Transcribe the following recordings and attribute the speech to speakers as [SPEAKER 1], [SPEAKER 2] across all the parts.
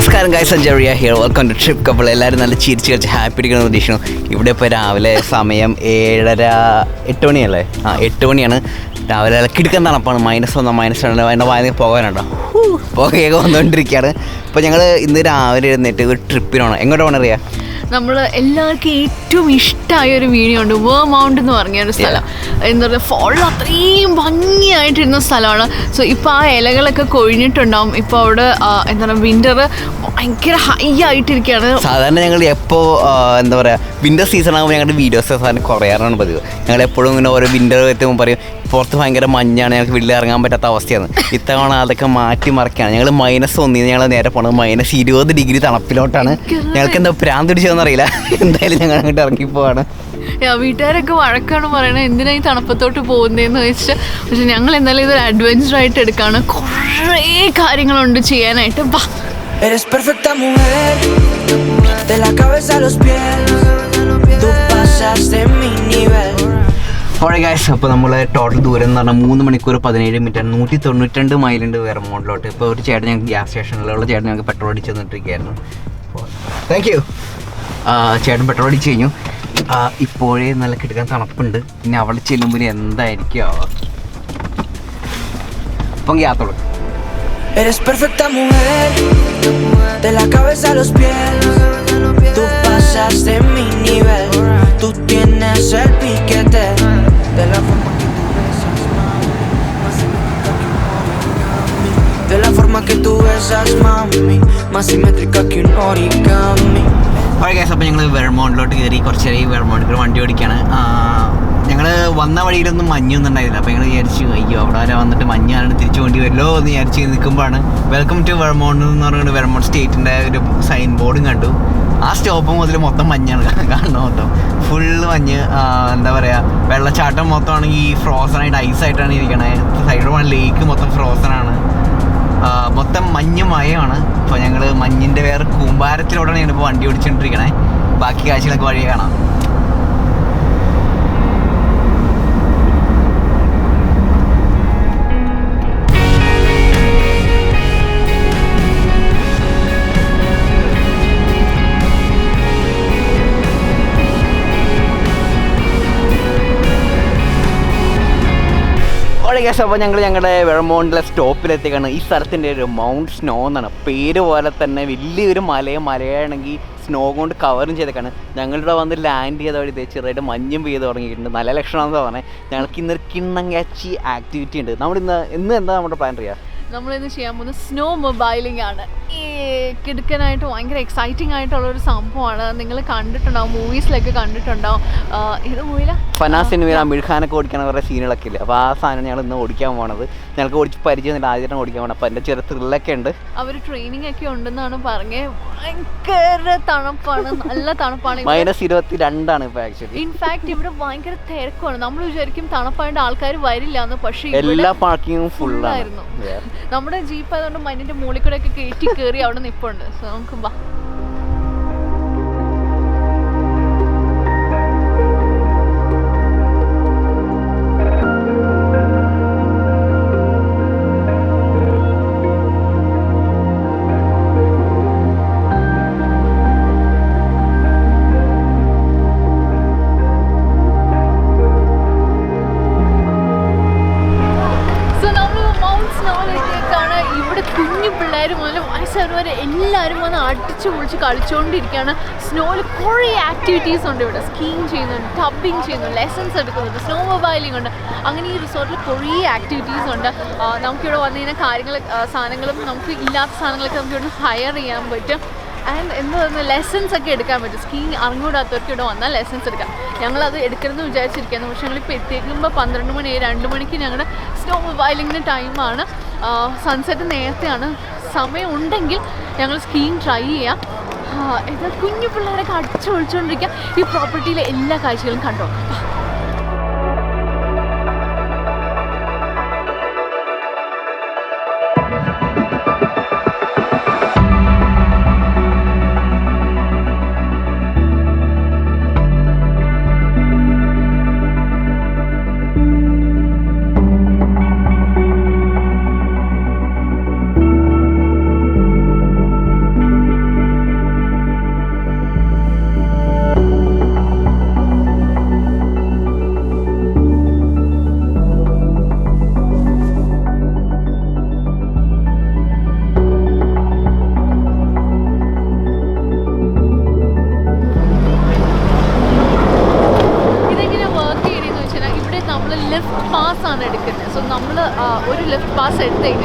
[SPEAKER 1] നമസ്കാരം guys, Sanjay, Riya here. Welcome to Trip Couple. എല്ലാവരും നല്ല ചിരിച്ച് കളിച്ച് ഹാപ്പി ഇരിക്കുന്ന പ്രതീക്ഷണം. ഇവിടെ ഇപ്പോൾ രാവിലെ സമയം 7:30 മണിയല്ലേ? 8 മണിയാണ്. രാവിലെ കിടക്കാൻ തണുപ്പാണ്. -1 അതിൻ്റെ വായന പോകാനുണ്ടോ? പുകയൊക്കെ വന്നുകൊണ്ടിരിക്കുകയാണ്. അപ്പോൾ ഞങ്ങൾ ഇന്ന് രാവിലെ എഴുന്നേറ്റ് ഒരു ട്രിപ്പിനാണ്. എങ്ങോട്ട് പോകണം അറിയാം?
[SPEAKER 2] നമ്മൾ എല്ലാവർക്കും ഏറ്റവും ഇഷ്ടമായ ഒരു വീഡിയോ ഉണ്ട്. മൗണ്ട് എന്ന് പറഞ്ഞൊരു സ്ഥലം. എന്താ പറയുക, ഫോളിൽ അത്രയും ഭംഗിയായിട്ടിരുന്ന സ്ഥലമാണ്. സോ ഇപ്പോൾ ആ ഇലകളൊക്കെ കൊഴിഞ്ഞിട്ടുണ്ടാവും. ഇപ്പോൾ അവിടെ എന്താ പറയുക, വിൻ്റർ ഭയങ്കര ഹൈ ആയിട്ടിരിക്കുകയാണ്.
[SPEAKER 1] സാധാരണ ഞങ്ങൾ എപ്പോൾ എന്താ പറയുക, വിൻ്റർ സീസൺ ആകുമ്പോൾ ഞങ്ങളുടെ വീഡിയോസ് സാധാരണ കുറയാറാണ് പതിവ്. ഞങ്ങൾ എപ്പോഴും ഇങ്ങനെ ഓരോ വിൻ്റർ എത്തുമ്പോൾ പറയും പുറത്ത് ഭയങ്കര മഞ്ഞാണ്, ഞങ്ങൾക്ക് വീട്ടിൽ ഇറങ്ങാൻ പറ്റാത്ത അവസ്ഥയാണ്. ഇത്തവണ അതൊക്കെ മാറ്റി മറിക്കുകയാണ്. ഞങ്ങൾ -1 ഞങ്ങൾ നേരെ പോണത് -20 ഡിഗ്രി തണുപ്പിലോട്ടാണ്. ഞങ്ങൾക്ക് എന്താ ഭ്രാന്ത് പിടിച്ചതെന്നറിയില്ല. എന്തായാലും ഞങ്ങൾ അങ്ങോട്ട് ഇറങ്ങിപ്പോവാണ്.
[SPEAKER 2] വീട്ടുകാരൊക്കെ വഴക്കാണ് പറയണത്, എന്തിനാ ഈ തണുപ്പത്തോട്ട് പോകുന്നതെന്ന് വെച്ചിട്ട്. പക്ഷെ ഞങ്ങൾ എന്തായാലും ഇതൊരു അഡ്വഞ്ചറായിട്ട് എടുക്കുകയാണ്. കുറേ കാര്യങ്ങളുണ്ട് ചെയ്യാനായിട്ട്.
[SPEAKER 3] Eres perfecta mujer, de la cabeza a los pies, tú pasas de mi nivel.
[SPEAKER 1] ഓളെ ഗൈസ്, അപ്പോൾ നമ്മൾ ടോട്ടൽ ദൂരം എന്ന് പറഞ്ഞാൽ 3 മണിക്കൂർ 17 മിനിറ്റാണ്. 192 മൈലുണ്ട് വെർമോണ്ടിലോട്ട്. ഇപ്പോൾ ഒരു ചേട്ടൻ ഞങ്ങൾക്ക് ഗ്യാസ് സ്റ്റേഷനിലുള്ള ചേട്ടൻ ഞങ്ങൾക്ക് പെട്രോൾ അടിച്ച് തന്നിട്ടിരിക്കുകയായിരുന്നു. Thank you. ചേട്ടൻ പെട്രോൾ അടിച്ച് കഴിഞ്ഞു. ഇപ്പോഴേ നല്ല കിടക്കാൻ തണുപ്പുണ്ട്. പിന്നെ അവിടെ ചെല്ലുമ്പോൾ എന്തായിരിക്കും ആവാം. അപ്പം യാത്ര.
[SPEAKER 3] Eres perfecta mujer, de la cabeza a los pies, tú pasas de mi nivel, tú tienes el piquete, de la forma que tú besas, mami, de la forma que tú besas, mami, más simétrica que un origami.
[SPEAKER 1] Okay guys, അപ്പോൾ ഞങ്ങൾ വെർമോണ്ടിലോട്ട് കയറി കുറച്ച് നേരം വെർമോണ്ടിൽ വണ്ടി ഓടിക്കുകയാണ്. ഞങ്ങൾ വന്ന വഴിയിലൊന്നും മഞ്ഞൊന്നും ഉണ്ടായില്ല. അപ്പോൾ ഞങ്ങൾ വിചാരിച്ചു അയ്യോ അവിടെ വരെ വന്നിട്ട് മഞ്ഞാണ് തിരിച്ചു വേണ്ടി വരുമല്ലോ എന്ന് വിചാരിച്ച് നിൽക്കുമ്പോഴാണ് വെൽക്കം ടു വെർമോണ്ട് എന്ന് പറഞ്ഞിട്ട് വെർമോണ്ട് സ്റ്റേറ്റിൻ്റെ ഒരു സൈൻ ബോർഡും കണ്ടു. ആ സ്റ്റോപ്പ് മുതൽ മൊത്തം മഞ്ഞാണ് കാണുന്നത്. മൊത്തം ഫുള്ള് മഞ്ഞ്. എന്താ പറയുക, വെള്ളച്ചാട്ടം മൊത്തമാണെങ്കിൽ ഫ്രോസണായിട്ട് ഐസായിട്ടാണ് ഇരിക്കണേ. സൈഡ് പോണ ലേക്ക് മൊത്തം ഫ്രോസണാണ്. മൊത്തം മഞ്ഞും മയമാണ്. അപ്പോൾ ഞങ്ങൾ മഞ്ഞിൻ്റെ വേറെ കൂമ്പാരത്തിലൂടെയാണ് ഞങ്ങളിപ്പോൾ വണ്ടി ഓടിച്ചുകൊണ്ടിരിക്കണേ. ബാക്കി കാഴ്ചകളൊക്കെ വഴി കാണാം. അപ്പോൾ ഞങ്ങളുടെ വെർമോണ്ടിലെ സ്റ്റോപ്പിലെത്തിക്കാണ്. ഈ സ്ഥലത്തിൻ്റെ ഒരു മൗണ്ട് സ്നോ എന്നാണ് പേര് പോലെ തന്നെ. വലിയൊരു മലയാണെങ്കിൽ സ്നോ കൊണ്ട് കവറും ചെയ്തേക്കാണ്. ഞങ്ങളുടെ വന്ന് ലാൻഡ് ചെയ്ത വഴി ചെറുതായിട്ട് മഞ്ഞും പെയ്ത് തുടങ്ങിയിട്ടുണ്ട്. നല്ല ലക്ഷണമെന്ന് പറഞ്ഞത്. ഞങ്ങൾക്ക് ഇന്നൊരു കിണ്ണം ക്യാച്ചി ആക്ടിവിറ്റി ഉണ്ട്. ഇന്ന് എന്താ നമ്മുടെ പ്ലാൻ അറിയാം?
[SPEAKER 2] നമ്മളിന്ന് ചെയ്യാൻ പോകുന്നത് സ്നോ മൊബൈലിംഗ് ആണ്. ഈ കിടക്കാനായിട്ട് ഭയങ്കര എക്സൈറ്റിംഗ് ആയിട്ടുള്ളൊരു സംഭവമാണ്. നിങ്ങൾ കണ്ടിട്ടുണ്ടാവും, മൂവീസിലൊക്കെ കണ്ടിട്ടുണ്ടാവും. ഏത് മൂവിയിലാണ്?
[SPEAKER 1] ഫനാസ് സിനിമയിൽ അമീർ ഖാനൊക്കെ ഓടിക്കണ കുറേ സീനുകളൊക്കെ ഇല്ലേ? അപ്പോൾ ആ സാധനം ഞങ്ങൾ ഇന്ന് ഓടിക്കാൻ പോകണത്. ഞങ്ങൾക്ക് ഓടിച്ച് പരിചയം ആദ്യമായിട്ടാണ് ഓടിക്കാൻ പോകണം. അപ്പോൾ എൻ്റെ ചെറിയ ത്രില്ലൊക്കെ ഉണ്ട്.
[SPEAKER 2] അവർ ട്രെയിനിങ് ഒക്കെ ഉണ്ടെന്നാണ് പറഞ്ഞത്. ഭയങ്കര തണുപ്പാണ്, നല്ല തണുപ്പാണ്.
[SPEAKER 1] -22 ഇപ്പോൾ ആക്ച്വലി.
[SPEAKER 2] ഇൻഫാക്ട് ഇവിടെ ഭയങ്കര തിരക്കാണ്. നമ്മൾ വിചാരിക്കും തണുപ്പായിട്ട് ആൾക്കാർ വരില്ല എന്ന്, പക്ഷേ
[SPEAKER 1] എല്ലാ പാർക്കിങ്ങും ഫുള്ളായിരുന്നു.
[SPEAKER 2] നമ്മുടെ ജീപ്പ് അതുകൊണ്ട് മഞ്ഞിന്റെ മുകളിൽ കൂടെ ഒക്കെ കയറ്റി കയറി അവിടെ നിൽപ്പുണ്ട്. സോ നമുക്ക് ബാ. വരെ എല്ലാവരും വന്ന് അടിച്ചു പൊളിച്ച് കളിച്ചുകൊണ്ടിരിക്കുകയാണ്. സ്നോയിൽ കുറേ ആക്ടിവിറ്റീസ് ഉണ്ട്. ഇവിടെ സ്കീയിങ് ചെയ്യുന്നുണ്ട്, ടബിങ് ചെയ്യുന്നുണ്ട്, ലെസൺസ് എടുക്കുന്നുണ്ട്, സ്നോ മൊബൈലിംഗ് ഉണ്ട്. അങ്ങനെ ഈ റിസോർട്ടിൽ കുറേ ആക്ടിവിറ്റീസ് ഉണ്ട്. നമുക്കിവിടെ വന്നു കഴിഞ്ഞാൽ സാധനങ്ങളും നമുക്ക് ഇല്ലാത്ത സാധനങ്ങളൊക്കെ നമുക്ക് ഇവിടെ ഹയർ ചെയ്യാൻ പറ്റും. ആൻഡ് എന്താ പറയുക, ലെസൺസ് ഒക്കെ എടുക്കാൻ പറ്റും. സ്കീയിങ് അറിഞ്ഞുകൂടാത്തവർക്ക് ഇവിടെ വന്നാൽ ലെസൺസ് എടുക്കാം. ഞങ്ങളത് എടുക്കണമെന്ന് വിചാരിച്ചിരിക്കുകയാണ്. പക്ഷേ ഞങ്ങളിപ്പോൾ എത്തിക്കുമ്പോൾ 12 മണി 2 മണിക്ക് ഞങ്ങളുടെ സ്നോ മൊബൈലിങ്ങിൻ്റെ ടൈമാണ്. സൺസെറ്റ് നേരത്തെയാണ്. സമയം ഉണ്ടെങ്കിൽ ഞങ്ങൾ സ്കീയിങ് ട്രൈ ചെയ്യാം. എന്നാൽ കുഞ്ഞു പിള്ളേരൊക്കെ അടിച്ചു പൊളിച്ചുകൊണ്ടിരിക്കുക. ഈ പ്രോപ്പർട്ടിയിലെ എല്ലാ കാഴ്ചകളും കണ്ടോ.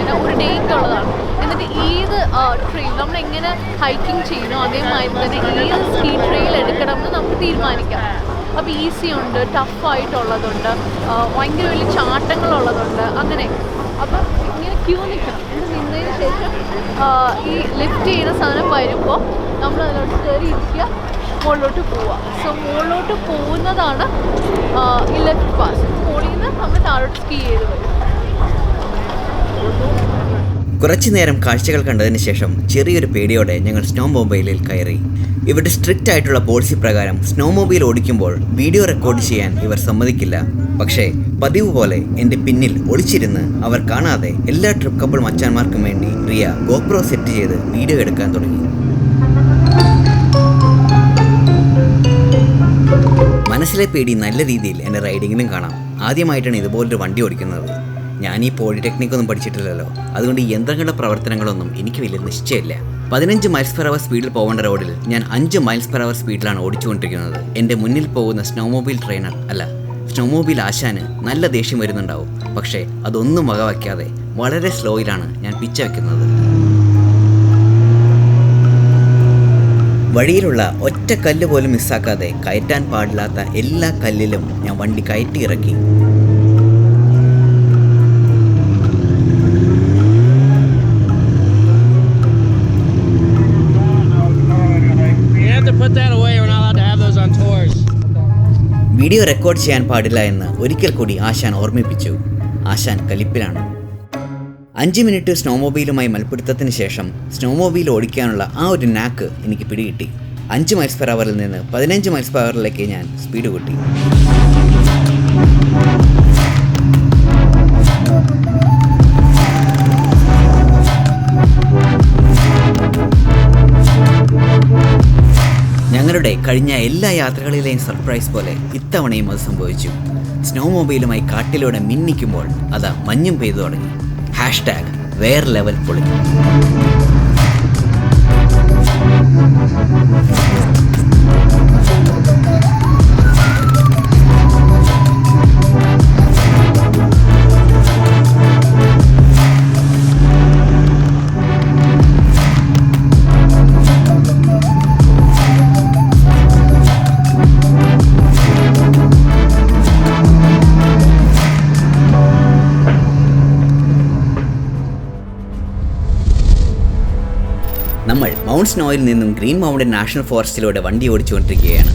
[SPEAKER 2] ഇങ്ങനെ ഒരു ഡേക്കുള്ളതാണ്. എന്നിട്ട് ഏത് ട്രെയിൽ നമ്മളെങ്ങനെ ഹൈക്കിങ് ചെയ്യുന്നു അതേമാതിരി തന്നെ ഏത് സ്കീ ട്രെയിൽ എടുക്കണമെന്ന് നമുക്ക് തീരുമാനിക്കാം. അപ്പോൾ ഈസി ഉണ്ട്, ടഫായിട്ടുള്ളതുണ്ട്, ഭയങ്കര വലിയ ചാട്ടങ്ങളുള്ളതുണ്ട്, അങ്ങനെ. അപ്പം ഇങ്ങനെ ക്യൂ നിൽക്കണം. എന്നിട്ട് നിന്നതിന് ശേഷം ഈ ലിഫ്റ്റ് ചെയ്യുന്ന സാധനം വരുമ്പോൾ നമ്മൾ അതിലോട്ട് കയറി ഇരിക്കുക, മുകളിലോട്ട് പോവുക. സോ മുകളിലോട്ട് പോകുന്നതാണ് ഈ ലെഫ്റ്റ് പാസ്. മുകളിൽ നിന്ന് നമ്മൾ താഴോട്ട് സ്കീ ചെയ്ത് വരും.
[SPEAKER 1] കുറച്ചു നേരം കാഴ്ചകൾ കണ്ടതിന് ശേഷം ചെറിയൊരു പേടിയോടെ ഞങ്ങൾ സ്നോ മൊബൈലിൽ കയറി. ഇവരുടെ സ്ട്രിക്റ്റ് ആയിട്ടുള്ള പോളിസി പ്രകാരം സ്നോ മൊബൈൽ ഓടിക്കുമ്പോൾ വീഡിയോ റെക്കോർഡ് ചെയ്യാൻ ഇവർ സമ്മതിക്കില്ല. പക്ഷേ പതിവ് പോലെ എൻ്റെ പിന്നിൽ ഒളിച്ചിരുന്ന് അവർ കാണാതെ എല്ലാ ട്രിപ്പ് കപ്പിൾ മച്ചാന്മാർക്കും വേണ്ടി റിയ ഗോപ്രോ സെറ്റ് ചെയ്ത് വീഡിയോ എടുക്കാൻ തുടങ്ങി. മനസ്സിലെ പേടി നല്ല രീതിയിൽ എൻ്റെ റൈഡിങ്ങിലും കാണാം. ആദ്യമായിട്ടാണ് ഇതുപോലൊരു വണ്ടി ഓടിക്കുന്നത്. ഞാൻ ഈ പോളിടെക്നിക് ഒന്നും പഠിച്ചിട്ടില്ലല്ലോ, അതുകൊണ്ട് ഈ യന്ത്രങ്ങളുടെ പ്രവർത്തനങ്ങളൊന്നും എനിക്ക് വലിയ നിശ്ചയമില്ല. 15 മൈൽസ് പെർ അവർ സ്പീഡിൽ പോകേണ്ട റോഡിൽ ഞാൻ 5 മൈൽസ് പെർ അവർ സ്പീഡിലാണ് ഓടിച്ചുകൊണ്ടിരിക്കുന്നത്. എൻ്റെ മുന്നിൽ പോകുന്ന സ്നോമൊബൈൽ ട്രെയിനർ അല്ല, സ്നോമൊബൈൽ ആശാന് നല്ല ദേഷ്യം വരുന്നുണ്ടാവും. പക്ഷേ അതൊന്നും വകവയ്ക്കാതെ വളരെ സ്ലോയിലാണ് ഞാൻ പിച്ച വയ്ക്കുന്നത്. വഴിയിലുള്ള ഒറ്റ കല്ല് പോലും മിസ്സാക്കാതെ കയറ്റാൻ പാടില്ലാത്ത എല്ലാ കല്ലിലും ഞാൻ വണ്ടി കയറ്റി ഇറക്കി. വീഡിയോ റെക്കോർഡ് ചെയ്യാൻ പാടില്ല എന്ന് ഒരിക്കൽ കൂടി ആശാൻ ഓർമ്മിപ്പിച്ചു. ആശാൻ കലിപ്പിലാണ്. 5 മിനിറ്റ് സ്നോമൊബൈലുമായി മൽപ്പിടുത്തത്തിന് ശേഷം സ്നോമൊബൈൽ ഓടിക്കാനുള്ള ആ ഒരു നാക്ക് എനിക്ക് പിടികിട്ടി. 5 മൈൽസ് പെർ അവറിൽ നിന്ന് 15 മൈൽസ് പെർ അവറിലേക്ക് ഞാൻ സ്പീഡ് കൂട്ടി. ഞങ്ങളുടെ കഴിഞ്ഞ എല്ലാ യാത്രകളിലെയും സർപ്രൈസ് പോലെ ഇത്തവണയും അത് സംഭവിച്ചു. സ്നോ മൊബൈലുമായി കാട്ടിലൂടെ മിന്നിക്കുമ്പോൾ അതാ മഞ്ഞും പെയ്തു തുടങ്ങി. #വേറെ ലെവൽ പൊളി. നമ്മൾ മൗണ്ട് സ്നോയിൽ നിന്നും ഗ്രീൻ മൗണ്ടൻ നാഷണൽ ഫോറസ്റ്റിലൂടെ വണ്ടി ഓടിച്ചുകൊണ്ടിരിക്കുകയാണ്.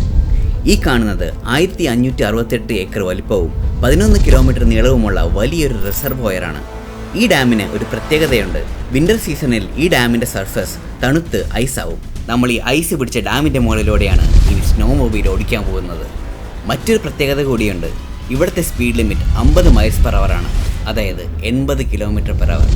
[SPEAKER 1] ഈ കാണുന്നത് 1568 ഏക്കർ വലിപ്പവും 11 കിലോമീറ്റർ നീളവുമുള്ള വലിയൊരു റിസർവോയറാണ്. ഈ ഡാമിന് ഒരു പ്രത്യേകതയുണ്ട്. വിൻ്റർ സീസണിൽ ഈ ഡാമിൻ്റെ സർഫസ് തണുത്ത് ഐസാവും. നമ്മൾ ഈ ഐസ് പിടിച്ച ഡാമിൻ്റെ മുകളിലൂടെയാണ് ഈ സ്നോ മൊബൈൽ ഓടിക്കാൻ പോകുന്നത്. മറ്റൊരു പ്രത്യേകത കൂടിയുണ്ട്. ഇവിടുത്തെ സ്പീഡ് ലിമിറ്റ് 50 മൈൽസ് പെർ അവറാണ്, അതായത് 80 kilometre per hour.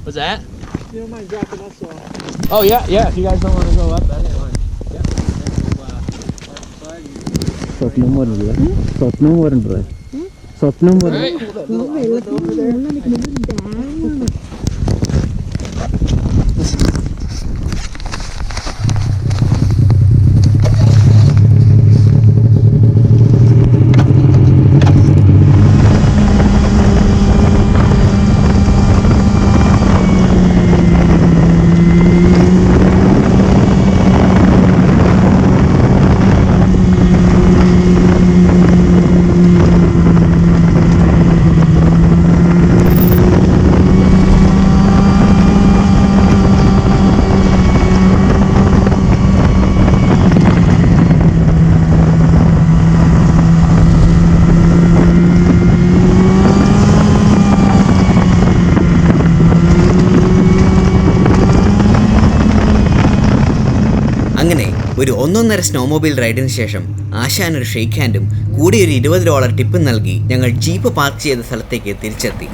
[SPEAKER 4] What's that? You don't mind dropping us off? Oh yeah, if you guys don't want to go up, that's fine.
[SPEAKER 1] സ്വപ്നം പോരണ്ടേ? സ്വപ്നം പോലെ. 1.5 സ്നോമൊബൈൽ റൈഡിന് ശേഷം ആശാനൊരു ഷെയ്ക്ക് ഹാൻഡും കൂടി ഒരു $20 ടിപ്പും നൽകി ഞങ്ങൾ ജീപ്പ് പാർക്ക് ചെയ്ത സ്ഥലത്തേക്ക് തിരിച്ചെത്തി.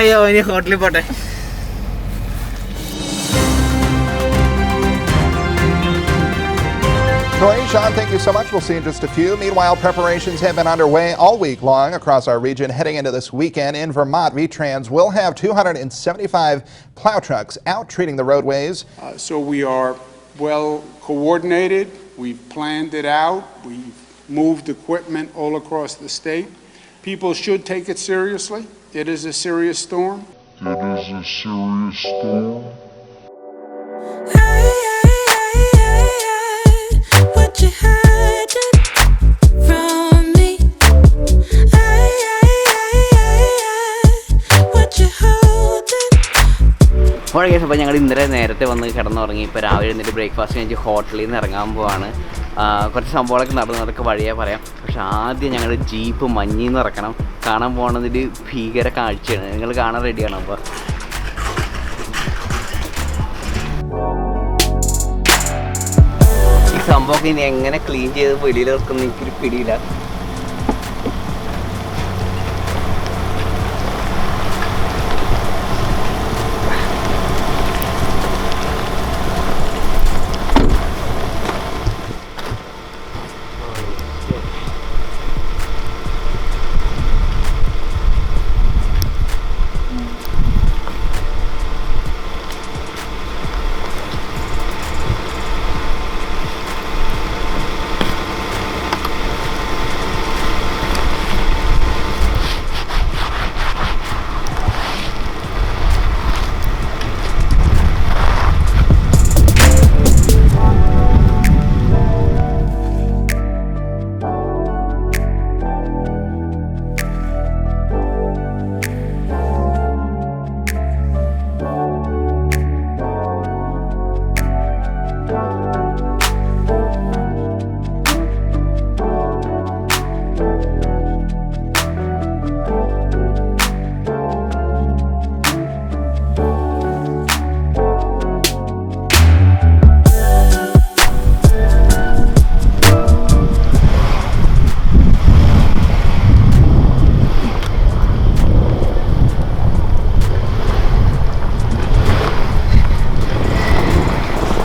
[SPEAKER 1] അയ്യോ ഇനി ഹോട്ടലിൽ പോട്ടെ.
[SPEAKER 5] Roy, Sean, thank you so much. We'll see you in just a few. Meanwhile, preparations have been underway all week long across our region. Heading into this weekend in Vermont, VTrans will have 275 plow trucks out treating the roadways.
[SPEAKER 6] So we are well coordinated. We've planned it out. We've moved equipment all across the state. People should take it seriously. It is a serious storm.
[SPEAKER 1] അപ്പോൾ ഞങ്ങൾ ഇന്നലെ നേരത്തെ വന്ന് കിടന്നുറങ്ങി. ഇപ്പോൾ രാവിലെ എഴുന്നേറ്റ് breakfast കഴിഞ്ഞ് ഹോട്ടലിൽ നിന്ന് ഇറങ്ങാൻ പോവാണ്. കുറച്ച് സംഭവങ്ങളൊക്കെ നടന്നതൊക്കെ വഴിയേ പറയാം. പക്ഷെ ആദ്യം ഞങ്ങൾ ജീപ്പ് മഞ്ഞിൽ നിന്ന് ഇറക്കണം. കാണാൻ പോകുന്നതൊരു ഭീകര കാഴ്ചയാണ്. നിങ്ങൾ കാണാൻ റെഡിയാണ്. അപ്പോൾ ഈ സംഭവമൊക്കെ ഇനി എങ്ങനെ ക്ലീൻ ചെയ്ത് വെളിയിൽ വെക്കുന്ന എനിക്കൊരു പിടിയില്ല.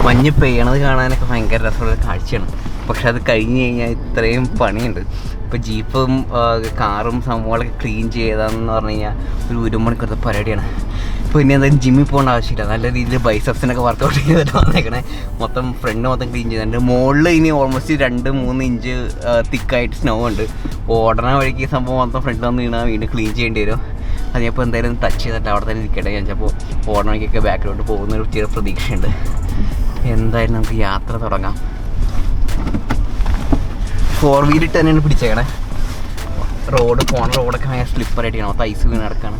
[SPEAKER 1] മഞ്ഞ് പെയ്യണത് കാണാനൊക്കെ ഭയങ്കര രസമുള്ള കാഴ്ചയാണ്. പക്ഷെ അത് കഴിഞ്ഞ് കഴിഞ്ഞാൽ ഇത്രയും പണിയുണ്ട്. ഇപ്പോൾ ജീപ്പും കാറും സംഭവങ്ങളൊക്കെ ക്ലീൻ ചെയ്താന്ന് പറഞ്ഞു കഴിഞ്ഞാൽ ഒരു മണിക്കൂറത്തെ പരിപാടിയാണ്. ഇപ്പോൾ ഇനി എന്തായാലും ജിമ്മിൽ പോകേണ്ട ആവശ്യമില്ല. നല്ല രീതിയിൽ ബൈസപ്സിനൊക്കെ വർക്കൗട്ട് ചെയ്തിട്ട് വന്നേക്കണേ. മൊത്തം ഫ്രണ്ട് മൊത്തം ക്ലീൻ ചെയ്തിട്ടുണ്ട്. മുകളിൽ ഇനി ഓൾമോസ്റ്റ് 2-3 ഇഞ്ച് തിക്കായിട്ട് സ്നോ ഉണ്ട്. ഓടണ വഴിക്ക് ഈ സംഭവം മൊത്തം ഫ്രണ്ട് വന്ന് വീണാൽ വീണ്ടും ക്ലീൻ ചെയ്യേണ്ടി വരും. അത് ഞാനിപ്പോൾ എന്തായാലും ടച്ച് ചെയ്തിട്ട് അവിടെ തന്നെ ഇരിക്കട്ടെ. ഞാൻ ചിലപ്പോൾ ഓടണ വഴിക്കൊക്കെ ബാക്കിലോട്ട് പോകുന്നൊരു ചെറിയ പ്രതീക്ഷയുണ്ട്. എന്തായാലും നമുക്ക് യാത്ര തുടങ്ങാം. 4 വീലിട്ട് തന്നെയാണ് പിടിച്ചേക്കണേ. പോണ റോഡൊക്കെ ഭയങ്കര സ്ലിപ്പറായിട്ടാണ്. മൊത്തം ഐസ് വീണ് നടക്കാണ്.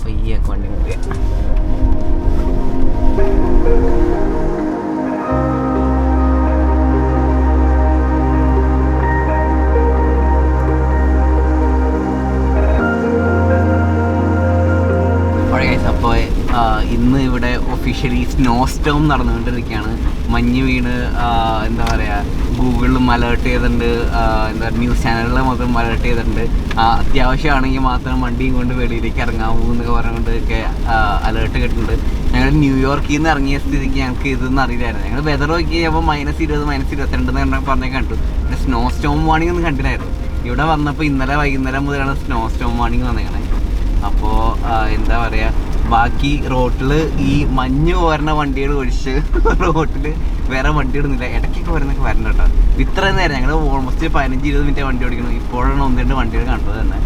[SPEAKER 1] പയ്യൊക്കെ വണ്ടി മുറിയാം. അപ്പോൾ ഇന്ന് ഇവിടെ ഒഫീഷ്യലി സ്നോ സ്റ്റോം നടന്നുകൊണ്ടിരിക്കുകയാണ്. മഞ്ഞ് വീണ് എന്താ പറയുക, ഗൂഗിളിലും അലേർട്ട് ചെയ്തിട്ടുണ്ട്, എന്താ ന്യൂസ് ചാനലിൽ മൊത്തം അലേർട്ട് ചെയ്തിട്ടുണ്ട്. അത്യാവശ്യമാണെങ്കിൽ മാത്രം വണ്ടിയും കൊണ്ട് വെളിയിലേക്ക് ഇറങ്ങാവൂ എന്നൊക്കെ പറഞ്ഞുകൊണ്ടൊക്കെ അലേർട്ട് കിട്ടുന്നുണ്ട്. ഞങ്ങൾ ന്യൂയോർക്കിൽ നിന്ന് ഇറങ്ങിയ സ്ഥിതിക്ക് ഞങ്ങൾക്ക് ഇതൊന്നും അറിയില്ലായിരുന്നു. ഞങ്ങൾ വെതർ നോക്കി കഴിയുമ്പോൾ -20, -22 പറഞ്ഞേ കണ്ടു. പിന്നെ സ്നോ സ്റ്റോം വാർണിംഗ് ഒന്നും കണ്ടില്ലായിരുന്നു. ഇവിടെ വന്നപ്പോൾ ഇന്നലെ വൈകുന്നേരം മുതലാണ് സ്നോ സ്റ്റോം വാർണിംഗ് വന്നേക്കണേ. അപ്പോൾ എന്താ പറയുക, ബാക്കി റോട്ടിൽ ഈ മഞ്ഞ് പോരണ വണ്ടികൾ ഒഴിച്ച് റോട്ടിൽ വേറെ വണ്ടി ഇടുന്നില്ല. ഇടയ്ക്കൊക്കെ വരുന്നൊക്കെ വരണം കേട്ടോ. ഇത്രയും നേരം ഞങ്ങൾ ഓൾമോസ്റ്റ് 15-20 മിനിറ്റ് വണ്ടി ഓടിക്കണം. ഇപ്പോഴാണ് 1-2 വണ്ടികൾ കണ്ടത് തന്നെ.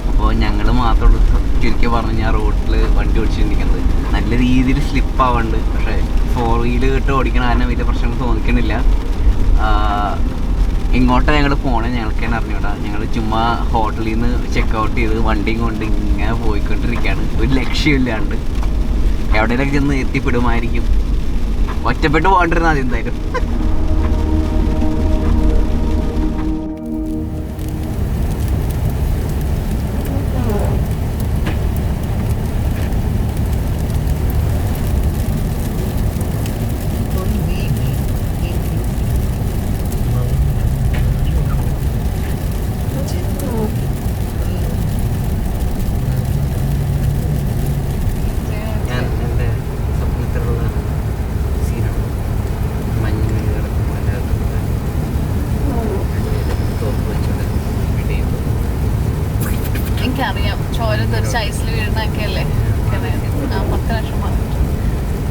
[SPEAKER 1] അപ്പോൾ ഞങ്ങൾ മാത്രമുള്ളൂ ചുരുക്കി പറഞ്ഞു ഞാൻ റോട്ടിൽ വണ്ടി ഓടിച്ചിരിക്കുന്നത്. നല്ല രീതിയിൽ സ്ലിപ്പാവുന്നുണ്ട്. പക്ഷേ 4 വീല് ഇട്ട് ഓടിക്കണ കാരണം വലിയ പ്രശ്നങ്ങൾ തോന്നിക്കണില്ല. ഇങ്ങോട്ടാണ് ഞങ്ങൾ പോകണേ ഞങ്ങൾക്ക് തന്നെ അറിഞ്ഞൂടാ. ഞങ്ങൾ ചുമ്മാ ഹോട്ടലിൽ നിന്ന് ചെക്കൗട്ട് ചെയ്ത് വണ്ടിയും കൊണ്ട് ഇങ്ങനെ പോയിക്കൊണ്ടിരിക്കുകയാണ്. ഒരു ലക്ഷ്യമില്ലാണ്ട്. എവിടെയെങ്കിലൊക്കെ ചെന്ന് എത്തിപ്പെടുമായിരിക്കും. ഒറ്റപ്പെട്ട് പോകണ്ടിരുന്നാൽ മതി എന്തായാലും.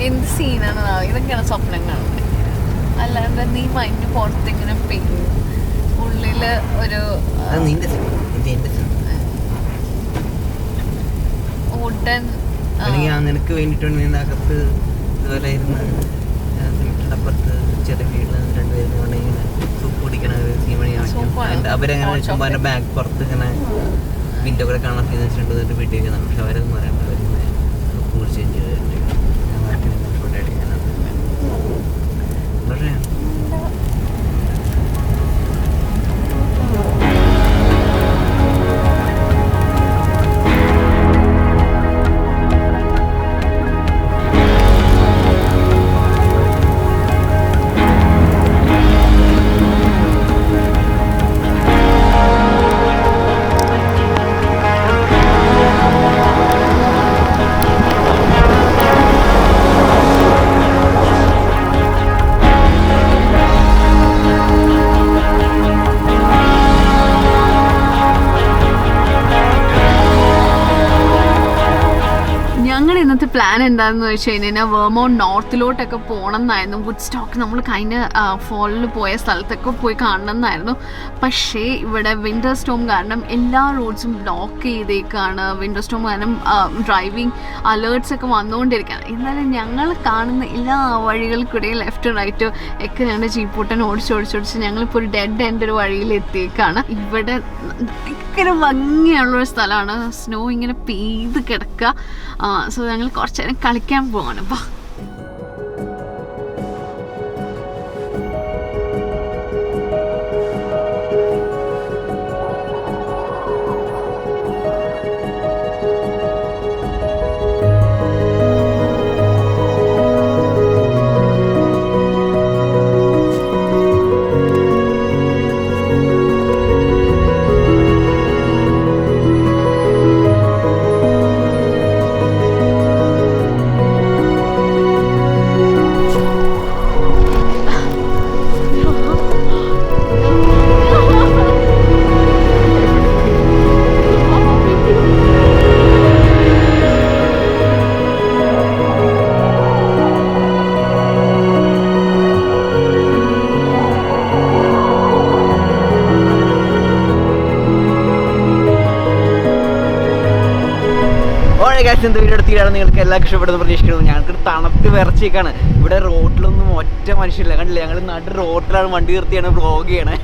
[SPEAKER 2] എന്ത് സീനാണ് ഇതൊക്കെയാണ് സ്വപ്നം കാണുന്നത്. അല്ലാണ്ട് നീ മഞ്ഞ് പുറത്തിങ്ങനെ പെയ്യും, ഉള്ളില് ഒരു ഉടൻ
[SPEAKER 1] നിനക്ക് വേണ്ടിയിട്ടുണ്ട് അകത്ത് ഇതുപോലെ ഇരുന്ന് അപ്പുറത്ത് ചെറിയ വീട്ടിൽ രണ്ടുപേരും ഇങ്ങനെ സൂപ്പ് കുടിക്കണ സീമണി അവരങ്ങനെ വെക്കുമ്പോൾ ബാഗ് പുറത്ത് ഇങ്ങനെ വിൻഡോ കൂടെ കാണാൻ വെച്ചിട്ടുണ്ട് വീട്ടിൽ വെക്കുന്നുണ്ട്. പക്ഷെ അവരൊന്നും പറയാണ്ട് അവരിങ്ങനെ സൂപ്പ് കുടിച്ച് എൻജോയ് ചെയ്തിട്ടുണ്ട്. ഫുഡ് അടിക്കാനത് പക്ഷേ
[SPEAKER 2] പ്ലാൻ എന്താണെന്ന് വെച്ച് കഴിഞ്ഞാൽ വെർമോണ്ട് നോർത്തിലോട്ടൊക്കെ പോകണം എന്നായിരുന്നു. വുഡ് സ്റ്റോക്ക് നമ്മൾ കഴിഞ്ഞ ഫോളിൽ പോയ സ്ഥലത്തൊക്കെ പോയി കാണണം എന്നായിരുന്നു. പക്ഷേ ഇവിടെ വിൻ്റർ സ്റ്റോം കാരണം എല്ലാ റോഡ്സും ബ്ലോക്ക് ചെയ്തേക്കാണ്. വിൻ്റർ സ്റ്റോം കാരണം ഡ്രൈവിംഗ് അലേർട്ട്സ് ഒക്കെ വന്നുകൊണ്ടിരിക്കുകയാണ്. എന്നാലും ഞങ്ങൾ കാണുന്ന എല്ലാ വഴികൾക്കിടയിൽ ലെഫ്റ്റ് റൈറ്റ് ഒക്കെ ഞങ്ങളുടെ ജീപ്പൂട്ടൻ ഓടിച്ചോടിച്ചോടിച്ച് ഞങ്ങളിപ്പോൾ ഒരു ഡെഡ് എൻഡ് ഒരു വഴിയിൽ എത്തിയേക്കാണ്. ഇവിടെ ഭയങ്കര ഭംഗിയുള്ളൊരു സ്ഥലമാണ്. സ്നോ ഇങ്ങനെ പെയ്ത് കിടക്കുക. സോ ഞങ്ങൾ കുറച്ച് നേരം കളിക്കാൻ പോവാണ്. വാ.
[SPEAKER 1] വീടെടുത്തിട്ടാണ് നിങ്ങൾക്ക് എല്ലാവർക്കും ഇഷ്ടപ്പെടുന്ന പ്രതീക്ഷിക്കുന്നത്. ഞങ്ങൾക്ക് തണുത്ത് വിറച്ചേക്കാണ്. ഇവിടെ റോഡിലൊന്നും ഒറ്റ മനുഷ്യരില്ല, കണ്ടില്ല. ഞങ്ങൾ നാട്ടിൽ റോഡിലാണ് വണ്ടി നിർത്തിയാണ് വ്ളോഗ് ചെയ്യണേ.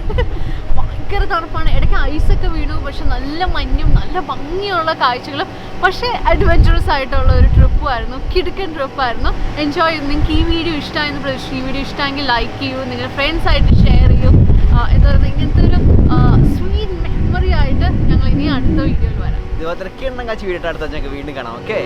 [SPEAKER 2] ഭയങ്കര തണുപ്പാണ്. ഇടയ്ക്ക് ഐസൊക്കെ വീണു. പക്ഷെ നല്ല മഞ്ഞും നല്ല ഭംഗിയുള്ള കാഴ്ചകളും. പക്ഷേ അഡ്വഞ്ചറസ് ആയിട്ടുള്ള ഒരു ട്രിപ്പായിരുന്നു. കിടുക്കൻ ട്രിപ്പായിരുന്നു. എൻജോയ് ചെയ്തു. നിങ്ങൾക്ക് ഈ വീഡിയോ ഇഷ്ടമായെന്ന് പ്രതീക്ഷിച്ചു. ഈ വീഡിയോ ഇഷ്ടമെങ്കിൽ ലൈക്ക് ചെയ്യൂ, നിങ്ങളുടെ ഫ്രണ്ട്സായിട്ട് ഷെയർ ചെയ്യൂ. എന്താ പറയുക, ഇങ്ങനത്തെ ഒരു സ്വീറ്റ് മെമ്മറി ആയിട്ട് ഞങ്ങൾ ഇനി അടുത്ത വീഡിയോയിൽ വരാം.
[SPEAKER 1] ഇതുപോലെ കിണ്ണം കാച്ചി വീടിട്ട് അടുത്ത ഞങ്ങൾക്ക് വീണ്ടും കാണാം. ഓക്കെ.